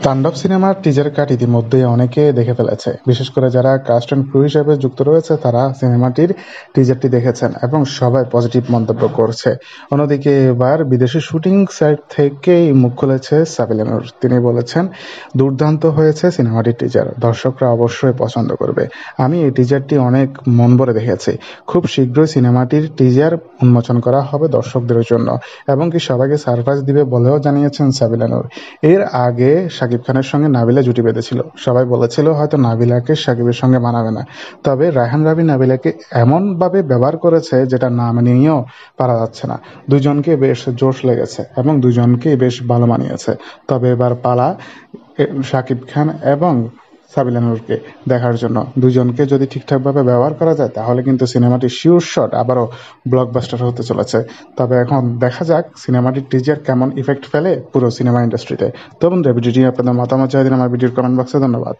তাণ্ডব সিনেমার টিজার কাট ইতিমধ্যেই অনেকে দেখে ফেলেছে। বিশেষ করে যারা কাস্ট অ্যান্ড ক্রু হিসেবে যুক্ত রয়েছে তারা সিনেমাটির টিজারটি দেখেছেন এবং সবাই পজিটিভ মন্তব্য করছে। অন্যদিকে এবার বিদেশি শুটিং সাইট থেকেই মুখ খুলেছে সাবিলা নূর। তিনি বলেছেন, দুর্দান্ত হয়েছে সিনেমাটির টিজার, দর্শকরা অবশ্যই পছন্দ করবে। আমি এই টিজারটি অনেক মন ভরে দেখেছি। খুব শীঘ্রই সিনেমাটির টিজার উন্মোচন করা হবে দর্শকদের জন্য এবং কি সবাইকে সারপ্রাইজ দিবে বলেও জানিয়েছেন সাবিলা নূর। এর আগে শাকিব খানের সঙ্গে নাবিলা জুটি বেঁধেছিল। সবাই বলেছিল হয়তো নাবিলাকে শাকিবের সঙ্গে মানাবে না। তবে রায়হান রাবি নাবিলাকে এমনভাবে ব্যবহার করেছে যেটা না নিয়েও পারা যাচ্ছে না। দুজনকে বেশ জোশ লেগেছে এবং দুজনকেই বেশ ভালো মানিয়েছে। তবে এবার পালা শাকিব খান এবং সাবিলা নূরকে দেখার জন্য। দুজনকে যদি ঠিকঠাকভাবে ব্যবহার করা যায় তাহলে কিন্তু সিনেমাটি শিওর শট আবারও ব্লকবাস্টার হতে চলেছে। তবে এখন দেখা যাক সিনেমাটির টিজার কেমন ইফেক্ট ফেলে পুরো সিনেমা ইন্ডাস্ট্রিতে। তো বন্ধুরা, ভিডিওটি আপনাদের মতামত চাই দিন আমার ভিডিওর কমেন্ট বক্সে। ধন্যবাদ।